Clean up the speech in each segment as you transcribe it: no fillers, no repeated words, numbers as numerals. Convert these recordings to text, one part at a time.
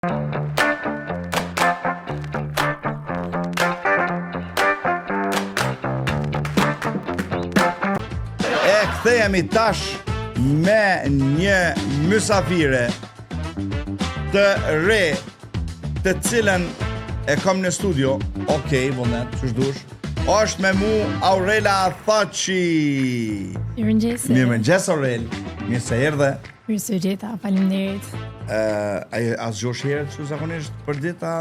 Kthehemi tash me një mysafire të re, të cilën e kam në studio. Okej, vullnet, ç'është dush. Është me mu Aurela Thaçi. Mirëmëngjes Aurel. Mirë se erdhe. Mirë se gjeta, faleminderit. As gjosh herët që zakonisht për dita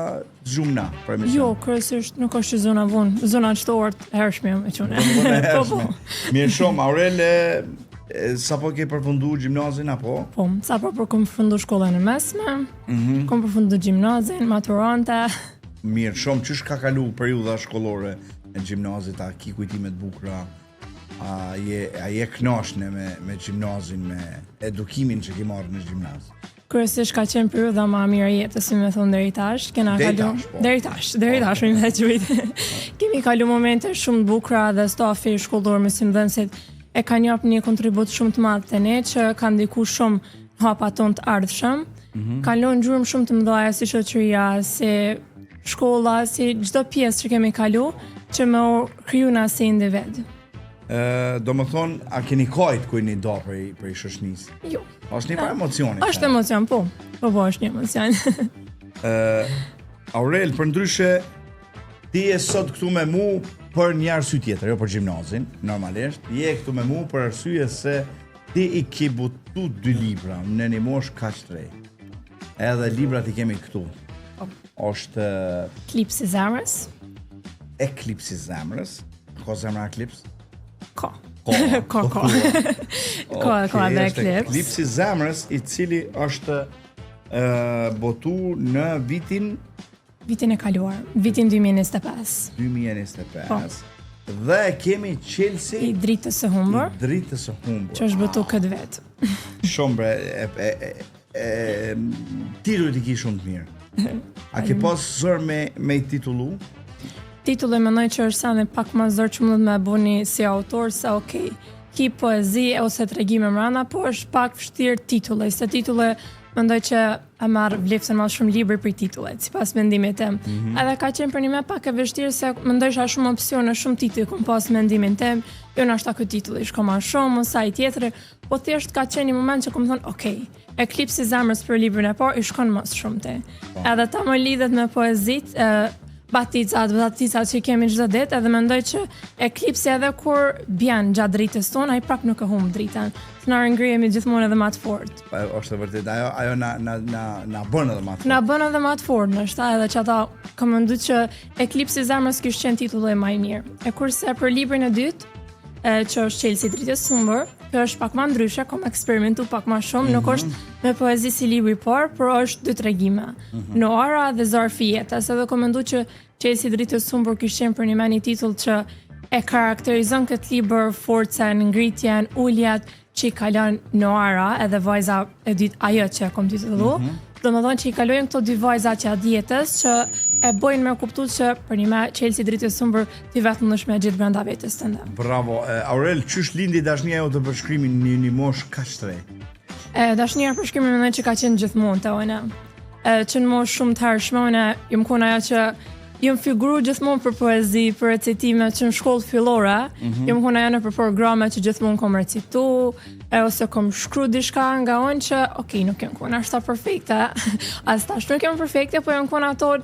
zhumna për emision? Jo, kryesisht nuk është që zona vonë, zona qëtore të hershme me qune. Po. Mirë shumë, Aurel, sapo ke përfundu gjimnazin apo? Po, sapo kom përfundu shkollën e mesme, kom përfundu gjimnazin, maturante. Mirë shumë, ç'është ka kalu periudha shkollore e gjimnazit, a ki kujtimet bukura? A je kënaqshme me gjimnazin, me edukimin që ke marrë në gjimnaz? Kryesisht ka qenë periudha më e mirë e jetës, si më thon deri tash, deri tash më thënë. Kemi kalu momente shumë të bukura dhe stafi shkollor me simdhënësit e kanë japur një kontribut shumë të madh te ne që ka ndikuar shumë në hapat tonë të ardhshëm. Kanë lënë gjurmë shumë të mëdha si shoqëria, si shkolla, si çdo pjesë që kemi kalu që më kriju na si individ. Do më thonë, a keni kajt kujni do për i shoshnisë? Jo. Është një pa emocioni? Është emocion, po. Po, është një emocion. Aurel, për ndryshe, ti je sot këtu me mu për një arsye tjetër, jo për gjimnazin, normalisht. Je këtu me mu për arsye se ti i ke butu 2 libra në një moshë kaq të re. Edhe librat i kemi këtu. Është Eklipsi i zemrës. Eklipsi i zemrës. Ka zemra eklips? Ka dhe eklips. Eklipsi i zemrës, i cili është botu në vitin e kaluar, vitin 2025. 2025. Dhe kemi Chelsea i dritës së humbur. Që është botu këtë vetë. Shumë bre, ti duhet i ki shumë të mirë. A ke pas zër me i titullu? Titulli mendoj që është sa dhe pak më zor që mund me bëni si autor, se ki poezi ose tregime mrena, po është pak vështirë titulli, se titulli mendoj që e marr vlefsën më shumë libri për titullet, sipas mendimit tim. Edhe ka qenë për një me pak e vështirë se mendoj që ka shumë opsione, shumë titull kom pas mendimin tim, jo na është ky titulli, shko më shumë, sa i tjetri, po thjesht ka qenë një moment që kom thonë, Eklipsi i zemrës për librin e parë i shkon më shumë te. Edhe ta më lidhet me poezitë, baticat që kemi çdo ditë, edhe mendoj që eklipsi edhe kur bjen gjatë dritës tonë, ai prap nuk e humb dritën. Na ngrihemi gjithmonë edhe më të fortë. Është vërtet, ajo na bën edhe më të fortë. Na bën edhe më të fortë, ndoshta edhe që ata kam menduar që Eklipsi i zemrës kishte qenë titulli më i mirë. E kurse për librin e dytë, që është Chelsea i dritës së humbur, kjo është pak më ndryshe, kam eksperimentu pak më shumë, nuk është me poezi si libri i parë, por është 2 tregime. Noara dhe Zarfi i jetës, edhe kam menduar që Chelsea i dritës së humbur kishte qenë për një titull që e karakterizon këtë libër, forcën, ngritjen, uljet që i kalon Noara, edhe vajza e dytë ajo që kam titullu. Domethënë që i kalojnë këto 2 vajza që atë jetës që e bojnë me kuptu që për një me Chelsea dritës së humbur ti vetëm me gjithë brenda vetës tënde. Bravo. Aurel, ç'është lindi dashnia jote për shkrimin në një moshë kaq të re? Dashnia për shkrimin mendoj që ka qenë gjithmonë te unë. Që në moshë shumë të hershme unë jam kon ajo që jam figuruar gjithmonë për poezi, për recitime që në shkollë fillore, jam kon ajo në për programe që gjithmonë kom recitu, ose kom shkru diçka nga unë që, nuk jam kon ashta perfekte, as tash nuk jam perfekte, po jam kon ato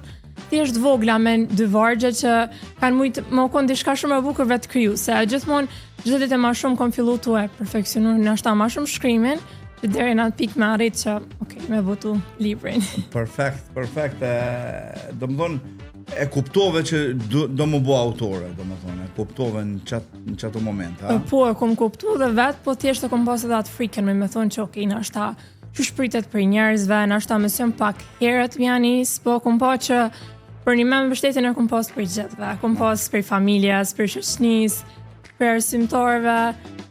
thjesht vogla me 2 vargje që kanë mujt më kon diçka shumë e bukur vetë kriju, se gjithmonë çdo ditë më shumë kom filluar tu e perfeksionuar ndoshta më shumë shkrimin, që deri në atë pikë më arrit që me votu librin. Perfekt. Domethënë e kuptove që do më bëj autore, domethënë, e kuptove në çato moment, a? Po, e kom kuptuar dhe vet, po thjesht e kom pasur atë frikën me thonë që ndoshta që shpritet për njerëzve, ndoshta më sjell pak herët vjanis, po kom pa që për një mbështetjen e kom pas për gjithëve, kom pas për familjes, për shoqënisë, për arsimtarëve,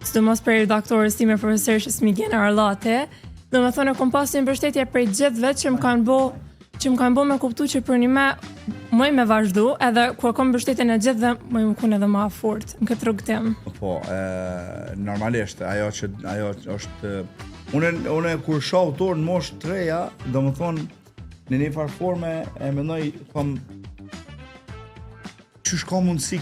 sidomos për redaktorës time, profesorës Smidjana Arllati. Domethënë kom pas një mbështetje për gjithëve që më kanë bë me kuptu që për një më me vazhdu, edhe kur kom mbështetjen e gjithëve, më kun edhe më fort në këtë rrugë tim. Po, normalisht ajo është unë kur shoh autor në moshë të reja, domethënë në një farë forme e mendoj qysh ka mundësi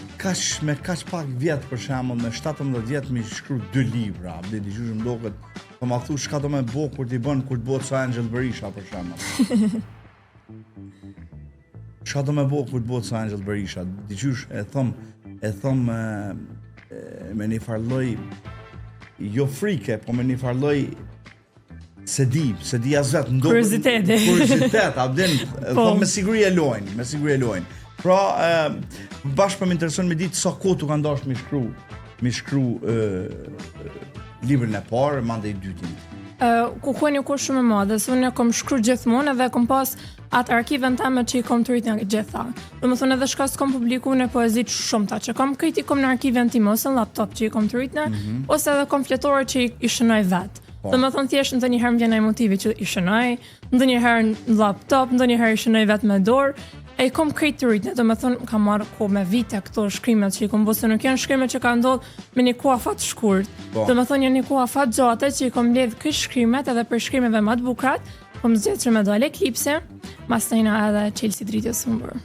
me kaq pak vjet për shembull me 17 vjet mi shkru 2 libra, dikush më duket, po ma thu çka do më bë kur të bëhet sa Angel Berisha për shembull. Çka do më bë kur të bëhet sa Angel Berisha? Dikush e them me një farë lloj jo frike, po me një farë lloj se di as vetë Kuriozitet, abden, po me siguri e lojnë. Pra, bashkë për më intereson me ditë sa kohë tu kanë dashur mi shkru librin e parë, mandej dytin. Ku një kohë shumë e madhe, se unë kom shkru gjithmonë edhe kom pas atë arkiven teme që i kom të rritë nga gjitha. Do më thonë edhe shka s'kom publiku në poezit shumëta, që kom këti kom në arkiven tim ose në laptop që i kom të rritë ose edhe kom fletore që i shënoj vetë. Do më thonë thjesht ndë njëherë më vjen ai motivi që i shënoj, ndë njëherë në laptop, ndë njëherë i shënoj vetë me dorë, e i kom krejt të rritë, do më thonë ka marrë ko me vite këto shkrimet që i kom bësë, nuk janë shkrimet që ka ndodhë me një koha fat shkurt. Do më thonë janë një koha fat gjate që i kom ledhë kësh shkrimet edhe për shkrimeve më të bukrat, kom zgjedhur që me dole Eklipse, mas tajna edhe Chelsea Dritës Humbër.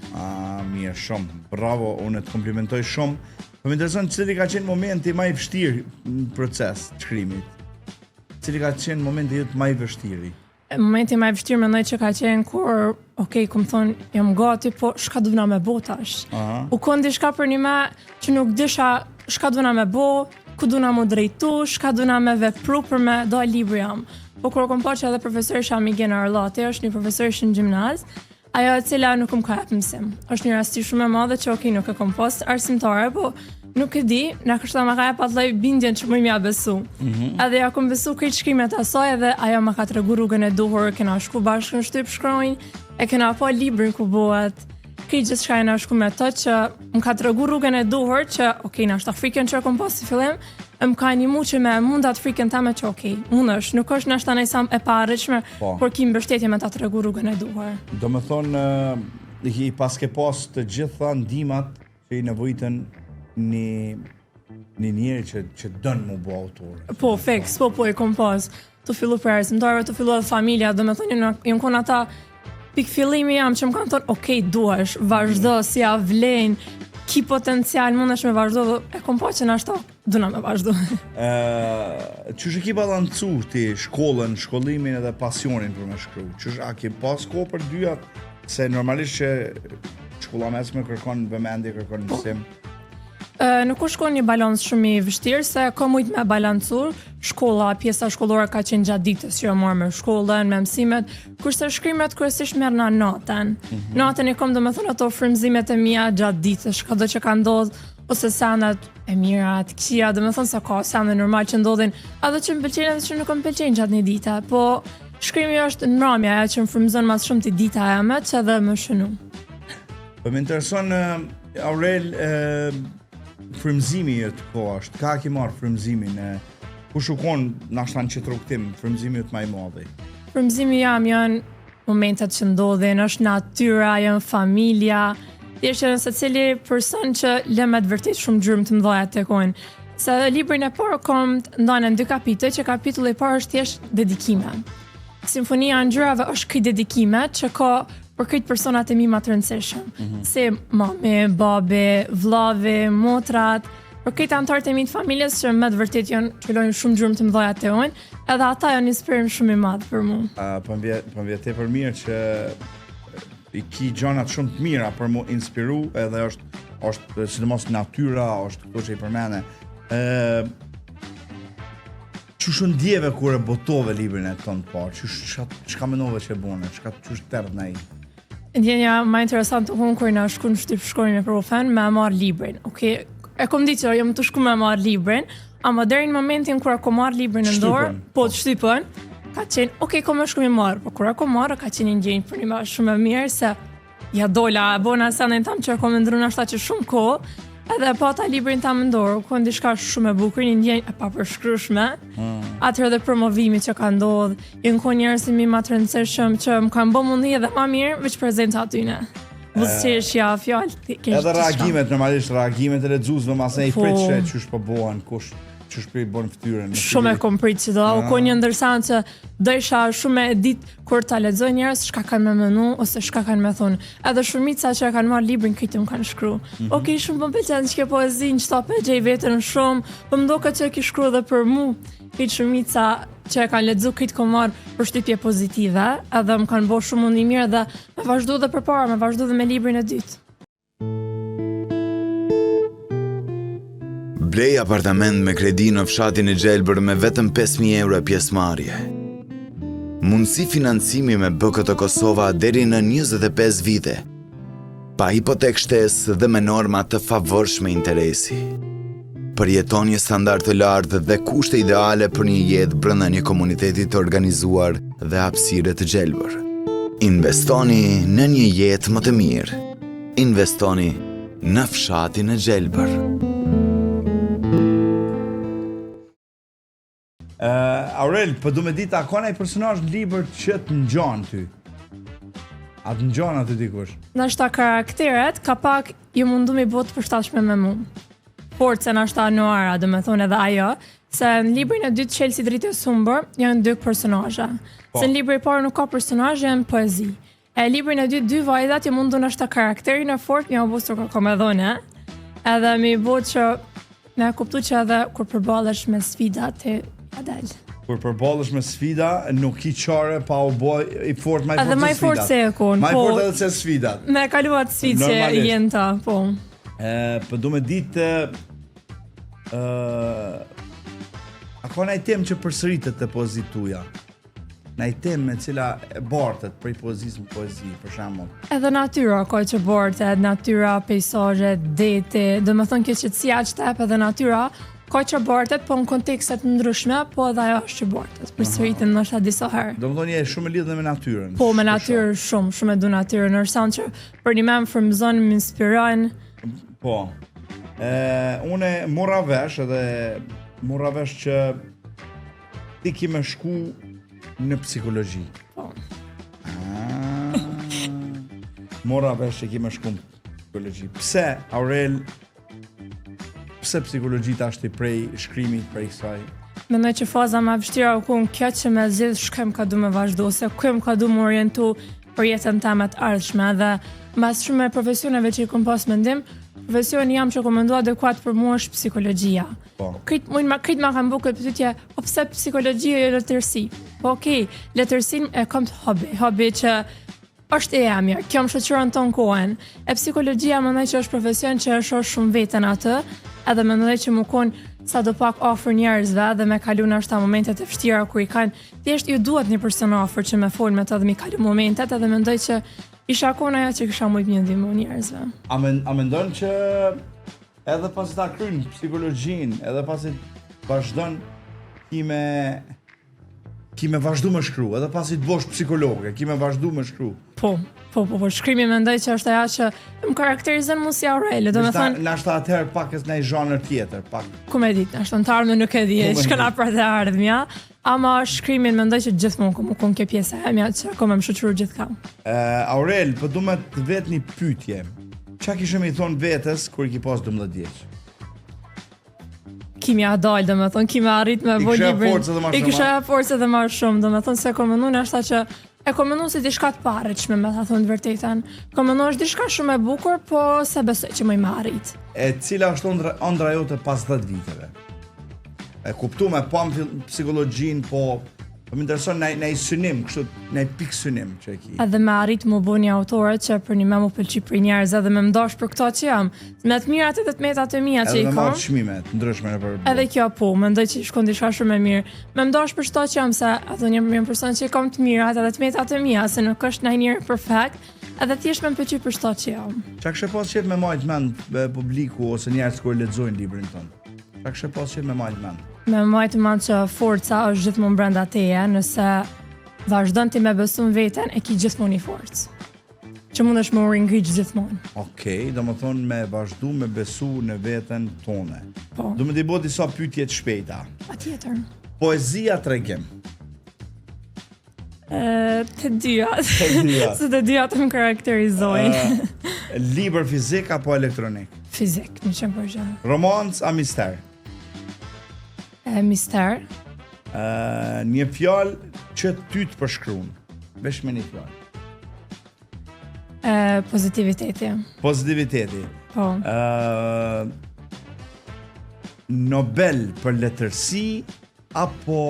Mirë shumë, bravo, unë të komplimentoj shumë. Po më intereson cili ka qenë momenti më i vështirë në proces të shkrimit. Cili ka qenë momenti më i vështirë? Momenti më i vështirë mendoj që ka qenë kur, kom thonë, jam gati, po shka duvna me bo tash. U kon diçka për një me që nuk disha shka duvna me bo, ku duvna mu drejtu, shka duvna me vepru për me do libri jam. Po kur kom pa që edhe profesorisha Migena Arllati, është një profesorish në gjimnaz, ajo e cila nuk më ka jep mësim. Është një rasti shumë e madhe që nuk e kom pas arsimtare, po nuk e di, na kështu ma ka jep atë lloj bindjen që më mja besu. Edhe ja kom besu krejt shkrimet asaj edhe ajo ma ka tregu rrugën e duhur, kena shku bashkë në shtyp shkronjë, e kena pa librin ku bëhet. Krejt gjithçka e na shku me to që më ka tregu rrugën e duhur që na shta frikën që kom pas si fillim, më ka animu që me mundat frikën tame që mundesh, nuk është nashta nejsam e parëqme, por ki mbështetje me ta tregu rrugën e duhur. Do me thonë, i paske pas të gjitha ndimat që i nevojitën një njeri që dënë mu bo autor. Po, feks, po e kom pas. Të fillu për arsimtarëve, të fillu edhe familja, do me thonë, jënë konë ata pikë fillimi jam që më kanë thonë, duesh, vazhdo, si ja vlen, ki potencial, mundesh me vazhdo, e kom pa që nashta duna me vazhdo. Qysh e ki balancu ti shkollën, shkollimin edhe pasionin për me shkru? Qysh a ki pas ko për dyjat? Se normalisht që shkolla mesme kërkon vëmendje, kërkon mësim. Nuk është shkon një balans shumë i vështirë, se ka mujt me balancur, shkolla, pjesa shkollore ka qenë gjatë ditës që marr me shkollën, me mësimet, kurse shkrimet kryesisht merr në natën. Natën i kom do me thonë ato frymëzimet e mia gjatë ditës, çdo që ka ndodhur, ose sanat e mira, të këqija, do me thonë se ka sane normal që ndodhin, edhe që më pëlqejnë edhe që nuk më pëlqejnë gjatë një dite, po shkrimi është mramja ajo që më frymëzon më shumë ti dita e ame, që edhe më shënu. Po më intereson Aurel, frymëzimi jëtë ko është, ka ki marrë frymëzimin, ku shukon nashta në qëtë rukëtim, frymëzimi jëtë ma i madhi? Frymëzimi jam janë momentet që ndodhin, është natyra, janë familja, thjesht janë se cili person që lëmet vërtet shumë gjurmë të mdhaja të tekojnë. Se librin e parë kom të ndanë në 2 kapitëj, që kapitulli i parë është thjesht dedikime. Simfonia e ngjyrave është këj dedikime që ka për këtë personat e mi më të rëndësishëm. Si mami, babi, vllavi, motrat, për këtë antarët e mi të familjes që me të vërtet janë që lojnë shumë gjurmë të mdhaja të ojnë, edhe ata janë inspirim shumë i madh për mu. Po më vjet tepër mirë që i ki gjanat shumë të mira për mu inspiru, edhe është sidomos natyra, është këto që i përmene. Qysh ndjeve kur e botove librin e tonë të parë? Çka mendove që e bune? Qysh tërë në i? Ndjenja më interesant unë kur na shku në shtyp shkronjë me profen me marr librin. E kom ditë që jam të shku me marr librin, ama deri në momentin kur e kom marr librin në dorë, po të shtypën, ka qenë, kom e shku me marr, po kur e kom marr ka qenë një ndjenjë për një shumë e mirë se ja dola, bona sa në tam që e kom ndru nashta që shumë kohë, edhe pa ta librin ta më ndorë, ku në diçka shumë e bukur, një ndjenjë e papërshkrueshme, atëherë dhe promovimi që ka ndodhë, jënë ko njerëz mi ma të rëndësishëm që më kanë bë mundi edhe ma mirë, veç prezenta atyne. Buzëqeshja, fjallë, edhe reagimet, normalisht reagimet e lexuesve mas e i prit që qysh po bohen, kush që shprej bon fytyrën. Shumë e kom prit që do, ko një ndërsan që do isha shumë e ditë kur ta lexoj njerëz çka kanë me menu ose çka kanë me thonë. Edhe shumica që kanë marrë librin këtë më kanë shkruar. Okej, shumë më pëlqen që poezinë çtope gjej veten shumë, po më duket që e ke shkruar edhe për mua. Këtë shumica që e kanë lexuar këtë kanë marrë përshtypje pozitive, edhe më kanë bërë shumë mundi mirë dhe me vazhdu dhe përpara, me vazhdu dhe me librin e dytë. Blej apartament me kredi në fshatin e Gjelbër me vetëm 5.000 euro pjesëmarrje. Mundësi financimi me BKT Kosova deri në 25 vite, pa hipotek shtesë dhe me norma të favorshme interesi. Përjeton një standard të lartë dhe kushte ideale për një jetë brenda një komuniteti të organizuar dhe hapësire të Gjelbër. Investoni në një jetë më të mirë. Investoni në fshatin e Gjelbër. Aurel, po du me ditë, a ka një personazh në libër që të ngjan ty? A të ngjan aty dikush? Nashta karakteret ka pak ju mundu mi botë përshtatshme me mu. Por se nashta Noara, dhe me thonë edhe ajo, se në librin e dytë Çelësi dritë e sumbër janë 2 personazhe. Se në librin e parë nuk ka personazhe, janë poezi. E librin e dytë 2 vajzat ju mundu nashta karakterin e fort, një obustur ka me dhone, edhe mi botë që me kuptu që edhe kur përballesh me sfidat e adel. Kur përballesh me sfida, nuk i qare pa u bë i fort, ma i fort se sfidat. Edhe ma i fort se e kun, ma i fort edhe se sfidat. Me kaluat sfidë që jenë ta, po. Po du me ditë, a ka një temë që përsëritet të poezit tuja? Një temë me cila e bartet prej poezisë në poezi, për shembull. Edhe natyra ka që bartet, natyra, pejsazhe, deti, do me thonë kjo qetësia që tep edhe natyra, ka që bartet, po në kontekstet ndryshme, po edhe ajo është që bartet, përsëritet ndoshta disa herë. Do më thonë je shumë e lidhur me natyrën. Po, me natyrë shumë e du natyrën, nërsan që për një me më frymëzon, më inspiron. Po. Une mora vesh që ti ki me shku në psikologji. Po. Mora vesh që ki me shku në psikologji. Pse, Aurel, pse psikologjia është i prej shkrimit, prej kësaj? Mendoj që faza më e vështira u kon kjo që me zgjidh shkem ka du me vazhdu, ose këm ka du më orientu për jetën time të ardhshme dhe mbas shumë profesioneve që i kom pas mendim, profesioni jam që kom menduar adekuat për mua është psikologjia. Po. Krit ma kanë bërë këtë pyetje, po pse psikologjia e letërsi? Po okej, letërsinë e kam të hobi që është e mirë, kjo më shoqëron ton kohën. E psikologjia mendoj që është profesion që është shumë veten atë, edhe mendoj që më kon sa do pak afër njerëzve dhe me kalu në ashta momentet e vështira kur i kanë, thjesht ju duhet një person afër që me fol me të dhe mi kalu momentet, edhe mendoj që isha kona ja që kisha mujt një ndihmë njerëzve. A mendon që edhe pas ta kryen psikologjin, edhe pasi vazhdon ki me vazhdu me shkru, edhe pasi të bosh psikologe, ki me vazhdu me shkru. Po, shkrimi mendoj që është aja që më karakterizon mu si Aureli, do me thënë... Nashta atëherë pak e në i zhanër tjetër, pak... Ku me ditë, nashta në të ardhme nuk e dhije, shkëna për të ardhmja, ama shkrimin mendoj që gjithmonë ku më ke pjesë e mja që ku me më shëqyrë gjithë kam. Aurel, po du me të vetë një pytje, qa kishe me i thonë vetës kur i ki pas 12 vjeç? Kimi a dalë, do me thonë, kimi arrit me bo librin. I kisha forcë edhe ma shumë, do me thonë, se komenu në ashta që e komenu si diçka të pareqme, me ta thonë të vërtetën. Komenu është diçka shumë e bukur, po se besoj që më i arrit. E cila është ëndra jote pas 10 viteve? E kuptu me pam psikologjin, po më intereson në i synim, kështu, në i pikë synim që e ki. Edhe me arrit më bu një autore që për një me mu pëlqy për njerëz edhe me mdash për këto që jam. Me të mirat edhe të metat e mija që i kam. Edhe me marrë çmimet, ndryshme në për... Edhe kjo po, mendoj që shkon diçka shumë e mirë. Me mdash për shto që jam se ato një person që i kam të mirat edhe të metat e mija, se nuk është njëri perfekt, edhe thjesht me më pëlqy për shto që jam. Qa kështë pas qep me majt mend publiku ose njerëz kur lexojnë librin tonë? Qa kështë pas qep me majt mend? Me majtë mend që forca është gjithmonë brenda teje, nëse vazhdon ti me besu në veten, e ki gjithmonë një forcë. Që mund është më ringriq gjithmonë. Okej, do më thonë me vazhdu me besu në veten tone. Po. Do më t'i bo disa pyetje të shpejta. Patjetër. Poezia tregim. Të dyja. Se të dyja të më karakterizojnë. Libër fizik apo elektronik? Fizik, 100%. Romanc a mister? Mister. Një fjalë që ty të përshkruan. Vesh me një fjalë. Pozitiviteti. Pozitiviteti. Po. Nobel për letërsi apo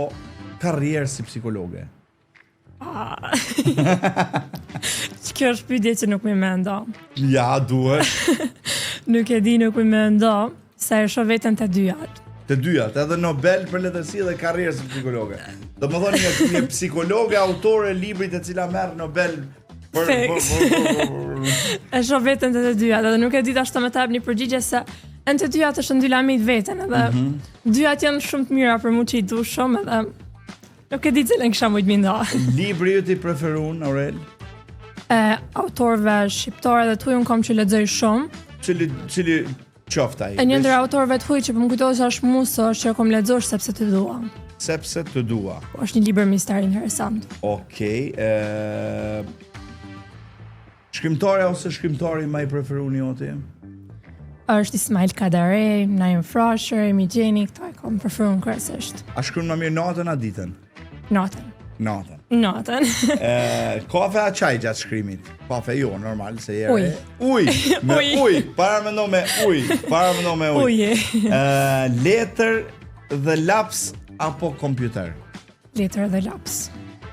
karrierë si psikologe? Kjo është pyetje që nuk më mendo. Ja, duhet. Nuk e di, nuk më mendo, se e shoh veten të dyjat. Të dyjat, edhe Nobel për letërsi dhe karrierë si psikologe. Do më thonë një psikologe, autore librit e cila merr Nobel për E shoh veten të dyjat, edhe nuk e di tash të më jap një përgjigje se në të dyjat është ndylamit veten, edhe dyjat janë shumë të mira për mua që i du shumë, edhe nuk e di cilën kisha më të minda. Libri ju ti preferuar, Aurel? Autorëve shqiptarë dhe tuaj un kam që lexoj shumë. Cili qoftë ai? E një ndër autorëve të huaj që po më kujtohet se është Musa, është që kom lexuar sepse të dua. Sepse të dua. Po është një libër mister interesant. Okej, shkrimtarja ose shkrimtari më i preferuar joti? Është Ismail Kadare, Naim Frasher, Emi Gjeni, këta e kam preferuar kryesisht. A shkruan më mirë natën a ditën? Natën. Natën. Kafe a çaj gjatë shkrimit? Kafe jo, normal se jere. Uj. Uj. Para mendo me uj. Uje. Letër dhe laps apo kompjuter? Letër dhe laps.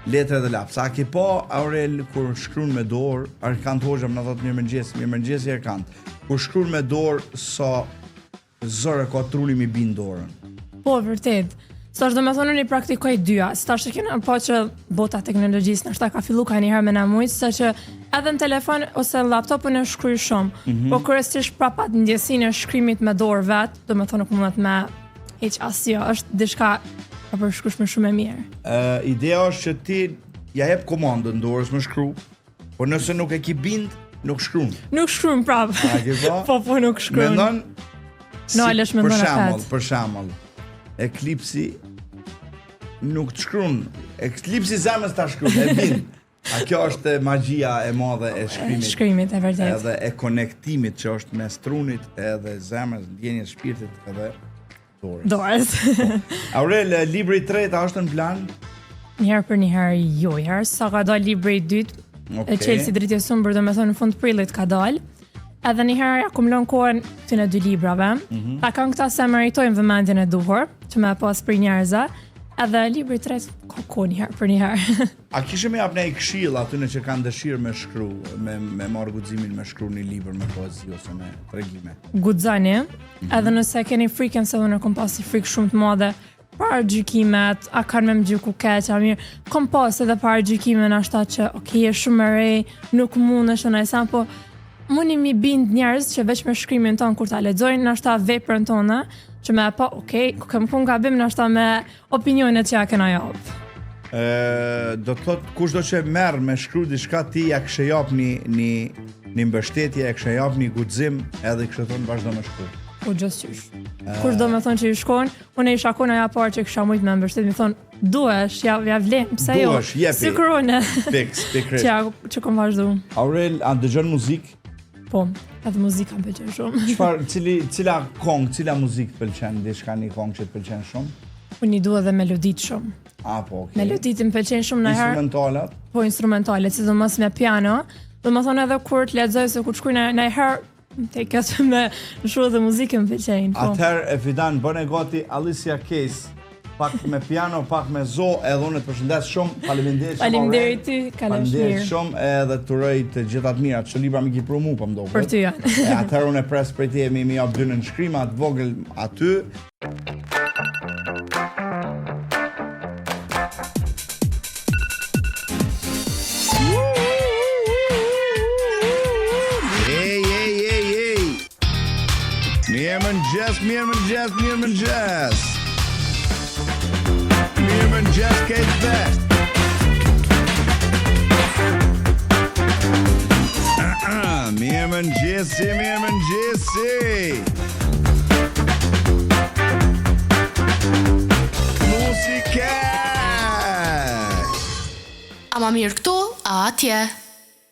Letër dhe laps. A ke pa Aurel kur shkruan me dorë, Arkant Hoxha më thot mirëmëngjes Arkant. Kur shkruan me dorë sa zore ka truni mi bin dorën. Po, vërtet. Sa është do me thonë unë i praktikoj dyja, së tash që kena po që bota teknologjisë nështë ta ka fillu ka njëherë me na mujtë, sa që edhe në telefon ose laptopën e shkryj shumë, po kryesisht prapat ndjesinë e shkrimit me dorë vetë, do me thonë nuk mundet me heq asjo, është diçka pa përshkrushme shumë e mirë. Ideja është që ti ja jep komandën dorës me shkru, po nëse nuk e ki bind, nuk shkruan. Nuk shkruan prapë. Po nuk shkruan. Mendon? Mendon për shembull, Eklipsi nuk të shkruan. Eklipsi zemrës ta shkruan, e bind. A kjo është magjia e madhe e shkrimit. Shkrimit, e vërtet. Edhe e konektimit që është mes trunit edhe zemrës, ndjenjes shpirtit edhe dorës. Aurel, libri i tretë është në plan? Njëherë për njëherë jo, sa ka dalë libri i dytë, e Chelsea Dritë e Sumbër, do me thonë në fund prillit ka dalë. Edhe njëherë akumulon kohën këtyne dy librave. Ta kanë këta se meritojnë vëmendjen e duhur, që me pas për njerëza, edhe libri i tretë ka kohë njëherë për njëherë. A kishe me jap një këshill atyne që kanë dëshirë me shkru, me marrë guximin me shkru një libër me poezi ose me tregime? Guxoni, edhe nëse keni frikën, se unë kom pasi frikë shumë të madhe, para gjykimet, a kanë me më gjyku keq, a mirë, kom pas edhe para gjykimet në ashta që, je shumë e rej, nuk mund është në esan, po mundi mi bind njerëz që veç me shkrimin tonë kur ta lexojnë, në ashta veprën tonë, që me pa, ku kem pun gabim, në ashta me opinionet që ja kena jap. Do të thot, kush do që merr me shkru diçka ti ja kështë jap një mbështetje, ja kështë jap një guxim, edhe kështë thonë vazhdo me shkru. Po gjësqysh. Kur do me thonë që i shkon, unë e isha kona ja parë që kësha mujtë me mbështet, mi thonë, duesh, ja vlem, pse jo? Duesh, jepi. Si kërone. Pikrisht. Që kom vazhdu. Aurel, a dëgjon muzikë? Po, edhe muzika më pëlqen shumë. Cila kong, cila muzikë të pëlqen? Diçka një kong që të pëlqen shumë? Unë i dua dhe melodit shumë. Po, okay. Melodit më pëlqen shumë në herë. Instrumentalat? Po, instrumentalet, sidomos me piano. Do më thonë edhe kur të lexoj se kur të shkuj në herë, te këtë me shumë dhe muzikë më pëlqen. Atëherë e fidan, bën e gati Alicia Keys, pak me piano, pak me zo, edhe unë të përshëndes shumë, faleminderit shumë. Faleminderit ty, kalesh mirë. Faleminderit shumë edhe të uroj të gjitha të mira, që libra më ki promu, po më do. Për ty janë. Atëherë unë e pres prej ti mi jap dy në shkrima të vogël aty. Mirëmëngjes. Mirëmëngjes Kate Best. Mirëmëngjesi. Muzika. Ama mirë këtu, a atje.